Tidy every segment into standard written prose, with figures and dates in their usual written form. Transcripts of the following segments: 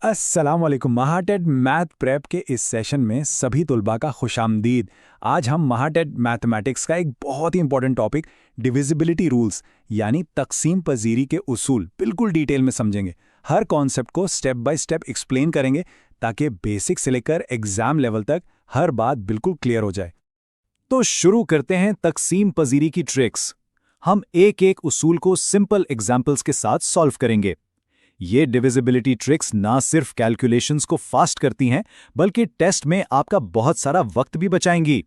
अस्सलामुअलैकुम। महाटेड math prep के इस सेशन में सभी तुलबा का खुशामदीद। आज हम महाटेड मैथमेटिक्स का एक बहुत ही इंपॉर्टेंट टॉपिक डिविजिबिलिटी रूल्स यानी तकसीम पजीरी के उसूल बिल्कुल डिटेल में समझेंगे। हर कॉन्सेप्ट को स्टेप बाय स्टेप एक्सप्लेन करेंगे ताकि बेसिक से लेकर एग्जाम लेवल तक हर बात बिल्कुल क्लियर हो जाए। तो शुरू करते हैं तकसीम पजीरी की ट्रिक्स। हम एक एक उसूल को सिंपल एग्जाम्पल्स के साथ सॉल्व करेंगे। ये डिविजिबिलिटी ट्रिक्स ना सिर्फ कैलकुलेशंस को फास्ट करती हैं बल्कि टेस्ट में आपका बहुत सारा वक्त भी बचाएंगी।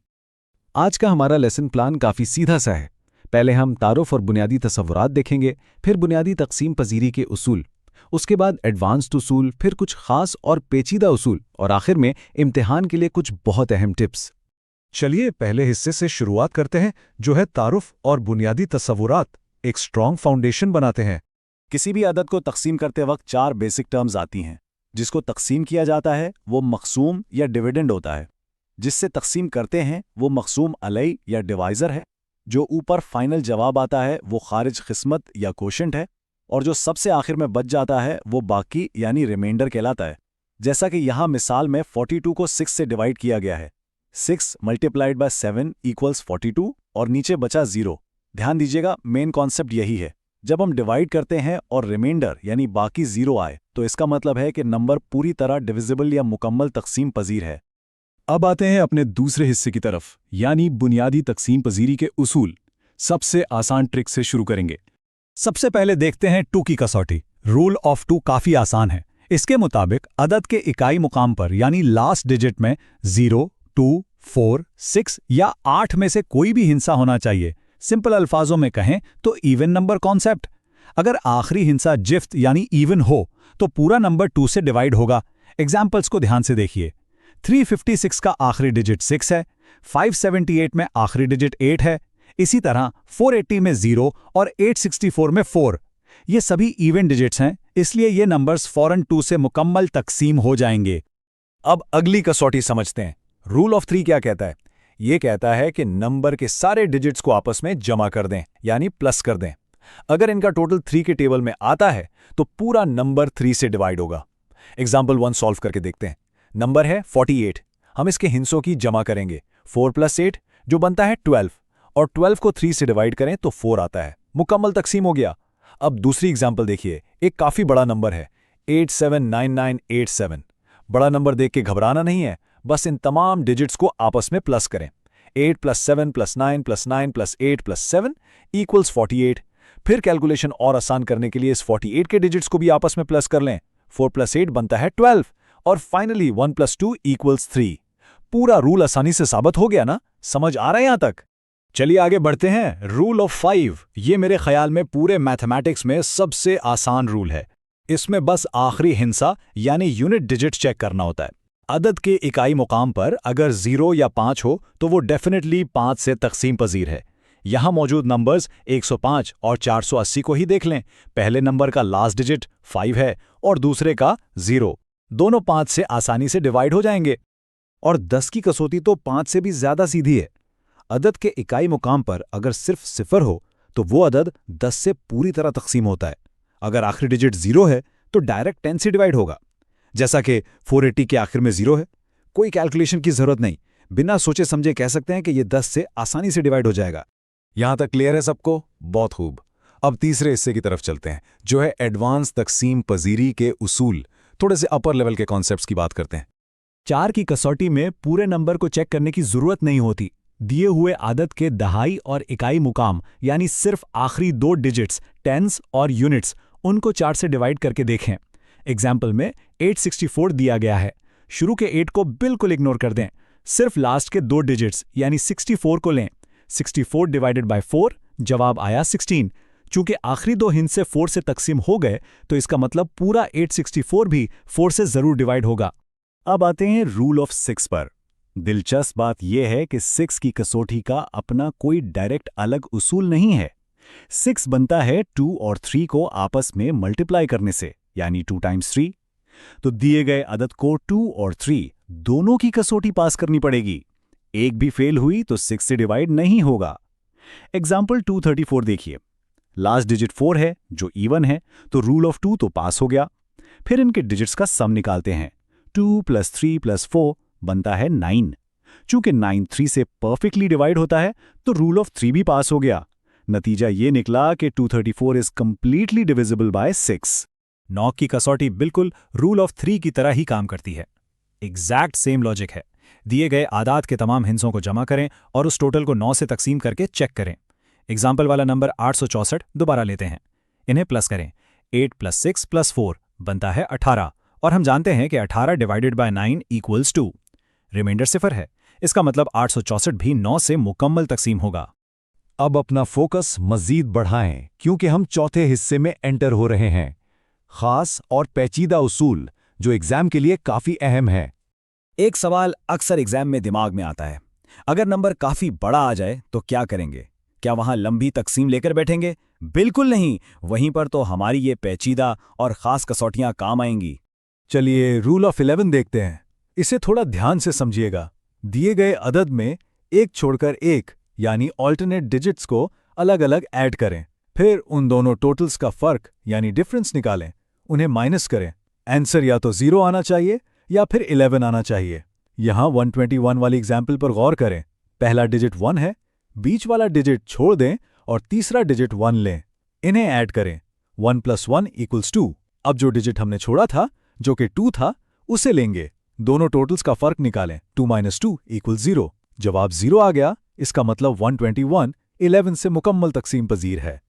आज का हमारा लेसन प्लान काफी सीधा सा है। पहले हम तारुफ और बुनियादी तसव्वुरात देखेंगे, फिर बुनियादी तकसीम पजीरी के उसूल, उसके बाद एडवांस्ड उसूल, फिर कुछ खास और पेचीदा उसूल और आखिर में इम्तिहान के लिए कुछ बहुत अहम टिप्स। चलिए पहले हिस्से से शुरुआत करते हैं, जो है तारुफ और बुनियादी तसव्वुरात। एक स्ट्रॉन्ग फाउंडेशन बनाते हैं। किसी भी अदद को तकसीम करते वक्त चार बेसिक टर्म्स आती हैं। जिसको तकसीम किया जाता है वो मकसूम या डिविडेंड होता है। जिससे तकसीम करते हैं वो मकसूम अलई या डिवाइज़र है। जो ऊपर फाइनल जवाब आता है वो खारिज किस्मत या कोशेंट है। और जो सबसे आखिर में बच जाता है वो बाकी यानी रिमाइंडर कहलाता है। जैसा कि यहाँ मिसाल में 42 को 6 से डिवाइड किया गया है। 6 मल्टीप्लाइड बाय 7 इक्वल्स 42 और नीचे बचा 0। ध्यान दीजिएगा, मेन कॉन्सेप्ट यही है। जब हम डिवाइड करते हैं और रिमाइंडर यानी बाकी 0 आए तो इसका मतलब है कि नंबर पूरी तरह डिविजिबल या मुकम्मल तकसीम पजीर है। अब आते हैं अपने दूसरे हिस्से की तरफ, यानी बुनियादी तकसीम पजीरी के उसूल। सबसे आसान ट्रिक से शुरू करेंगे। सबसे पहले देखते हैं 2 की कसौटी। रूल ऑफ 2 काफी आसान है। इसके मुताबिक अदद के इकाई मुकाम पर यानी लास्ट डिजिट में 0, 2, 4, 6 या 8 में से कोई भी हिंसा होना चाहिए। सिंपल अल्फाजों में कहें तो इवन नंबर कॉन्सेप्ट। अगर आखिरी हिंसा जिफ्त यानी इवन हो तो पूरा नंबर 2 से डिवाइड होगा। एग्जाम्पल्स को ध्यान से देखिए। 356 का आखिरी डिजिट 6 है, 578 में आखिरी डिजिट 8 है, इसी तरह 480 में 0 और 864 में 4। ये सभी इवन डिजिट्स हैं, इसलिए ये नंबर्स फौरन 2 से मुकम्मल तकसीम हो जाएंगे। अब अगली कसौटी समझते हैं। रूल ऑफ 3 क्या कहता है? ये कहता है कि नंबर के सारे डिजिट्स को आपस में जमा कर दें यानी प्लस कर दें। अगर इनका टोटल 3 के टेबल में आता है तो पूरा नंबर 3 से डिवाइड होगा। एग्जाम्पल 1 सॉल्व करके देखते हैं। नंबर है 48। हम इसके हिंसों की जमा करेंगे। 4 + 8 जो बनता है 12 और 12 को 3 से डिवाइड करें तो 4 आता है। मुकम्मल तकसीम हो गया। अब दूसरी एग्जाम्पल देखिए। एक काफी बड़ा नंबर है 879987। बड़ा नंबर देख के घबराना नहीं है, बस इन तमाम डिजिट्स को आपस में प्लस करें। 8 + 7 + 9 + 9 + 8 + 7 इक्वल्स 48। फिर कैलकुलेशन और आसान करने के लिए इस 48 के डिजिट्स को भी आपस में प्लस कर लें। 4 + 8 बनता है 12 और फाइनली 1 + 2 इक्वल्स 3। पूरा रूल आसानी से साबित हो गया ना? समझ आ रहा है यहां तक? चलिए आगे बढ़ते हैं। Rule of 5। ये मेरे ख्याल में पूरे मैथमेटिक्स में सबसे आसान रूल है। इसमें बस आखिरी हिंसा यानी यूनिट डिजिट चेक करना होता है। अदद के इकाई मुकाम पर अगर 0 या 5 हो तो वो डेफिनेटली 5 से तकसीम पजीर है। यहां मौजूद नंबर्स 105 और 480 को ही देख लें। पहले नंबर का लास्ट डिजिट 5 है और दूसरे का 0। दोनों 5 से आसानी से डिवाइड हो जाएंगे। और 10 की कसौटी तो 5 से भी ज्यादा सीधी है। अदद के इकाई मुकाम पर अगर सिर्फ 0 हो तो वो अदद 10 से पूरी तरह तकसीम होता है। अगर आखिरी डिजिट 0 है तो डायरेक्ट 10 से डिवाइड होगा। जैसा कि 480 के आखिर में 0 है। कोई कैलकुलेशन की जरूरत नहीं, बिना सोचे समझे कह सकते हैं कि ये 10 से आसानी से डिवाइड हो जाएगा। यहां तक क्लियर है सबको? बहुत खूब। अब तीसरे हिस्से की तरफ चलते हैं, जो है एडवांस तकसीम पजीरी के उसूल। थोड़े से अपर लेवल के कॉन्सेप्ट्स की बात करते हैं। 4 की कसौटी में पूरे नंबर को चेक करने की जरूरत नहीं होती। दिए हुए आदद के दहाई और इकाई मुकाम यानी सिर्फ आखिरी 2 डिजिट्स टेंस और यूनिट्स, उनको 4 से डिवाइड करके देखें। एग्जाम्पल में 864 दिया गया है। शुरू के 8 को बिल्कुल इग्नोर कर दें, सिर्फ लास्ट के 2 डिजिट्स यानी 64 को लें। 64 डिवाइडेड बाय 4 जवाब आया 16। चूंकि आखिरी 2 हिंस से 4 से तकसीम हो गए तो इसका मतलब पूरा 864 भी 4 से जरूर डिवाइड होगा। अब आते हैं रूल ऑफ 6 पर। दिलचस्प बात यह है कि 6 की कसौटी का अपना कोई डायरेक्ट अलग उसूल नहीं है। 6 बनता है 2 और 3 को आपस में मल्टीप्लाई करने से यानी 2 × 3। तो दिए गए अदद को 2 और 3 दोनों की कसौटी पास करनी पड़ेगी। एक भी फेल हुई तो 6 से डिवाइड नहीं होगा। एग्जाम्पल 234 देखिए। लास्ट डिजिट 4 है जो इवन है तो रूल ऑफ 2 तो पास हो गया। फिर इनके डिजिट्स का सम निकालते हैं। 2 + 3 + 4 बनता है 9। चूंकि 9 3 से परफेक्टली डिवाइड होता है तो रूल ऑफ 3 भी पास हो गया। नतीजा ये निकला कि 234 is completely divisible by 6। Knock की कसौटी बिल्कुल रूल ऑफ 3 की तरह ही काम करती है। एग्जैक्ट सेम लॉजिक है। दिए गए आदात के तमाम हिस्सों को जमा करें और उस टोटल को 9 से तकसीम करके चेक करें। एग्जाम्पल वाला नंबर 864 दोबारा लेते हैं। इन्हें प्लस करें। 8 + 6 + 4 बनता है 18 और हम जानते हैं कि 18 डिवाइडेड बाय 9 = 2। रिमाइंडर 0 है। इसका मतलब 864 भी 9 से मुकम्मल तकसीम होगा। अब अपना फोकस मजीद बढ़ाएं क्योंकि हम चौथे हिस्से में एंटर हो रहे हैं। खास और पेचीदा उसूल जो एग्जाम के लिए काफी अहम है। एक सवाल अक्सर एग्जाम में दिमाग में आता है, अगर नंबर काफी बड़ा आ जाए तो क्या करेंगे? क्या वहां लंबी तकसीम लेकर बैठेंगे? बिल्कुल नहीं, वहीं पर तो हमारी ये पेचीदा और खास कसौटियां काम आएंगी। चलिए रूल ऑफ 11 देखते हैं। इसे थोड़ा ध्यान से समझिएगा। दिए गए अदद में एक छोड़कर एक यानी ऑल्टरनेट डिजिट्स को अलग अलग ऐड करें, फिर उन दोनों टोटल्स का फर्क यानी डिफरेंस निकालें, उन्हें माइनस करें। आंसर या तो 0 आना चाहिए या फिर 11 आना चाहिए। यहां 121 वाली एग्जाम्पल पर गौर करें। पहला डिजिट 1 है, बीच वाला डिजिट छोड़ दें और तीसरा डिजिट 1 लें। इन्हें ऐड करें। 1 + 1 = 2। अब जो डिजिट हमने छोड़ा था जो कि 2 था उसे लेंगे। दोनों टोटल्स का फर्क निकालें। 2 - 2 = 0। जवाब 0 आ गया। इसका मतलब 121 11 से मुकम्मल तकसीम पजीर है।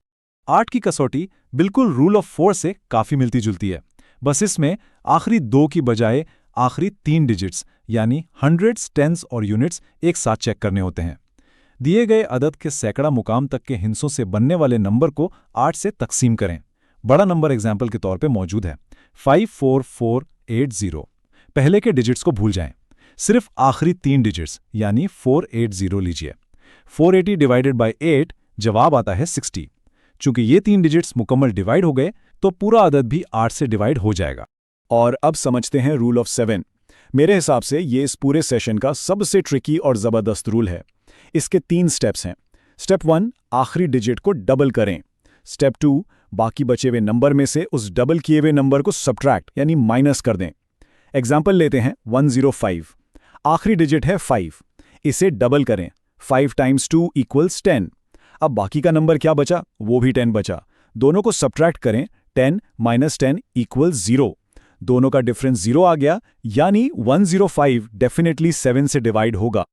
8 की कसौटी बिल्कुल रूल ऑफ 4 से काफी मिलती जुलती है। बस इसमें आखिरी 2 की बजाय आखिरी 3 डिजिट्स यानी हंड्रेड्स, टेंस और यूनिट्स एक साथ चेक करने होते हैं। दिए गए अदद के सैकड़ा मुकाम तक के हिस्सों से बनने वाले नंबर को 8 से तकसीम करें। बड़ा नंबर एग्जाम्पल के तौर पे मौजूद है 54480। पहले के डिजिट्स को भूल जाएं, सिर्फ आखिरी 3 डिजिट्स यानी 480 लीजिए। 480 डिवाइडेड बाय 8 जवाब आता है 60। चूंकि ये 3 डिजिट्स मुकम्मल डिवाइड हो गए तो पूरा अदद भी 8 से डिवाइड हो जाएगा। और अब समझते हैं रूल ऑफ 7। मेरे हिसाब से ये इस पूरे सेशन का सबसे ट्रिकी और ज़बरदस्त रूल है। इसके 3 स्टेप्स हैं। स्टेप 1, आखिरी डिजिट को डबल करें। स्टेप 2, बाकी बचे हुए नंबर में से उस डबल किए हुए नंबर को सब्ट्रैक्ट यानी माइनस कर दें। एग्जाम्पल लेते हैं 105। आखिरी डिजिट है 5, इसे डबल करें। 5 × 2 = 10। अब बाकी का नंबर क्या बचा? वो भी 10 बचा। दोनों को सब्ट्रैक्ट करें। 10 - 10 = 0। दोनों का डिफरेंस 0 आ गया, यानी 105 डेफिनेटली 7 से डिवाइड होगा।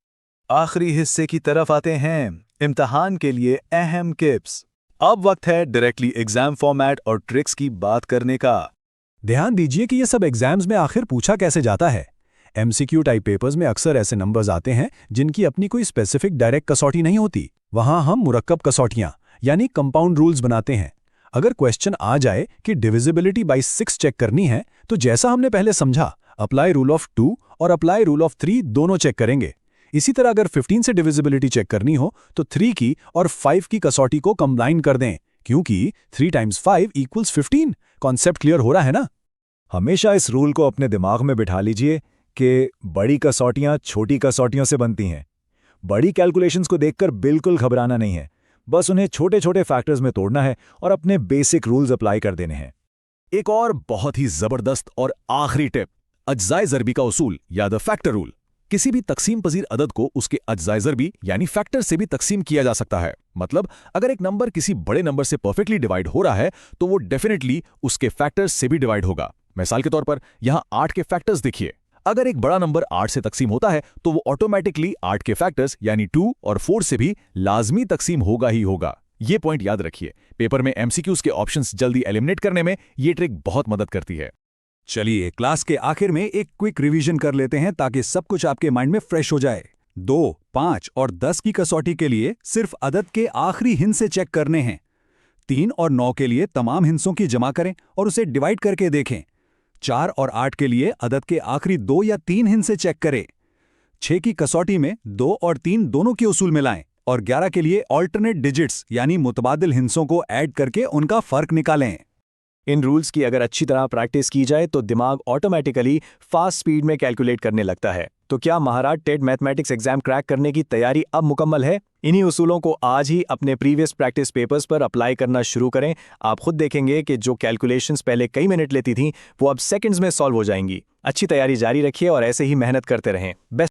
आखिरी हिस्से की तरफ आते हैं, इम्तिहान के लिए अहम टिप्स। अब वक्त है डायरेक्टली एग्जाम फॉर्मेट और ट्रिक्स की बात करने का। ध्यान दीजिए कि ये सब एग्जाम्स में आखिर पूछा कैसे जाता है। MCQ टाइप पेपर्स में अक्सर ऐसे नंबर्स आते हैं जिनकी अपनी कोई स्पेसिफिक डायरेक्ट कसौटी नहीं होती। वहां हम मुरक्कब कसौटियां यानी कंपाउंड रूल्स बनाते हैं। अगर क्वेश्चन आ जाए कि डिविजिबिलिटी बाय 6 चेक करनी है तो जैसा हमने पहले समझा, अप्लाई रूल ऑफ 2 और अप्लाई रूल ऑफ 3 दोनों चेक करेंगे। इसी तरह अगर 15 से डिविजिबिलिटी चेक करनी हो तो 3 की और 5 की कसौटी को कंबाइन कर दें, क्योंकि 3 × 5 = 15। कॉन्सेप्ट क्लियर हो रहा है ना? हमेशा इस रूल को अपने दिमाग में बिठा लीजिए कि बड़ी कसौटियां छोटी कसौटियों से बनती हैं। बड़ी कैलकुलेशंस को देखकर बिल्कुल घबराना नहीं है, बस उन्हें छोटे छोटे फैक्टर्स में तोड़ना है और अपने बेसिक रूल्स अप्लाई कर देने हैं। एक और बहुत ही जबरदस्त और आखिरी टिप, अज्जाए ज़रबी का उसूल या द फैक्टर रूल। किसी भी तकसीम पजीर अदद को उसके अज्जाए ज़रबी यानी फैक्टर से भी तकसीम किया जा सकता है। मतलब अगर एक नंबर किसी बड़े नंबर से परफेक्टली डिवाइड हो रहा है तो वो डेफिनेटली उसके फैक्टर्स से भी डिवाइड होगा। मिसाल के तौर पर यहां 8 के फैक्टर्स देखिए। अगर एक बड़ा नंबर 8 से तकसीम होता है तो वो ऑटोमेटिकली 8 के फैक्टर्स यानी 2 और 4 से भी लाजमी तकसीम होगा ही होगा। ये पॉइंट याद रखिए, पेपर में MCQs के ऑप्शंस जल्दी एलिमिनेट करने में ये ट्रिक बहुत मदद करती है। चलिए क्लास के आखिर में एक क्विक रिवीजन कर लेते हैं ताकि सब कुछ आपके माइंड में फ्रेश हो जाए। 2, 5 और 10 की कसौटी के लिए सिर्फ अदद के आखिरी हिस्से चेक करने हैं। 3 और 9 के लिए तमाम हिस्सों की जमा करें और उसे डिवाइड करके देखें। 4 और 8 के लिए अदद के आखिरी 2 या 3 हिस्से चेक करें। 6 की कसौटी में 2 और 3 दोनों के उसूल मिलाएं और 11 के लिए ऑल्टरनेट डिजिट्स यानी मुतबादिल हिस्सों को ऐड करके उनका फर्क निकालें। इन रूल्स की अगर अच्छी तरह प्रैक्टिस की जाए तो दिमाग ऑटोमेटिकली फास्ट स्पीड में कैलकुलेट करने लगता है। तो क्या महाराज टेट मैथमेटिक्स एग्जाम क्रैक करने की तैयारी अब मुकम्मल है? इन्हीं उसूलों को आज ही अपने प्रीवियस प्रैक्टिस पेपर्स पर अप्लाई करना शुरू करें। आप खुद देखेंगे कि जो कैलकुलेशंस पहले कई मिनट लेती थीं वो अब सेकंड्स में सॉल्व हो जाएंगी। अच्छी तैयारी जारी रखिए और ऐसे ही मेहनत करते रहें। बेस्ट